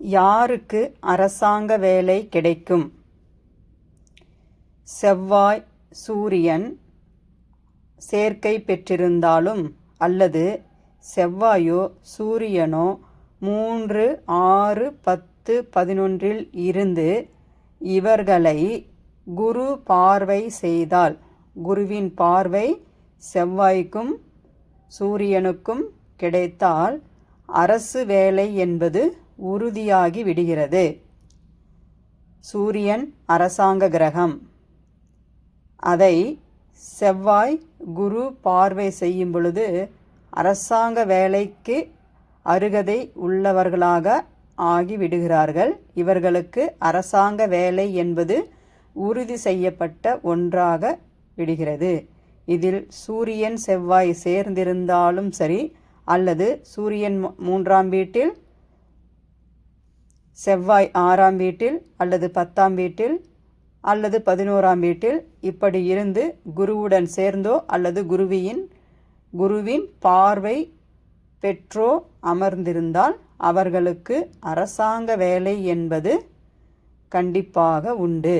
யாருக்கு அரசாங்க வேலை கிடைக்கும்? செவ்வாய் சூரியன் சேர்க்கை பெற்றிருந்தாலும் அல்லது செவ்வாயோ சூரியனோ 3, 6, 10, 11 இருந்து இவர்களை குரு பார்வை செய்தால், குருவின் பார்வை செவ்வாய்க்கும் சூரியனுக்கும் கிடைத்தால் அரசு வேலை என்பது உறுதியாகி விடுகிறது. சூரியன் அரசாங்க கிரகம். அதை செவ்வாய் குரு பார்வை செய்யும் பொழுது அரசாங்க வேலைக்கு அருகதை உள்ளவர்களாக ஆகிவிடுகிறார்கள். இவர்களுக்கு அரசாங்க வேலை என்பது உறுதி செய்யப்பட்ட ஒன்றாக விடுகிறது. இதில் சூரியன் செவ்வாய் சேர்ந்திருந்தாலும் சரி, அல்லது சூரியன் 3ஆம் வீட்டில், செவ்வாய் 6ஆம் வீட்டில், அல்லது 10ஆம் வீட்டில், அல்லது 11ஆம் வீட்டில் இப்படி இருந்து குருவுடன் சேர்ந்தோ அல்லது குருவின் பார்வை பெற்றோ அமர்ந்திருந்தால் அவர்களுக்கு அரசாங்க வேலை என்பது கண்டிப்பாக உண்டு.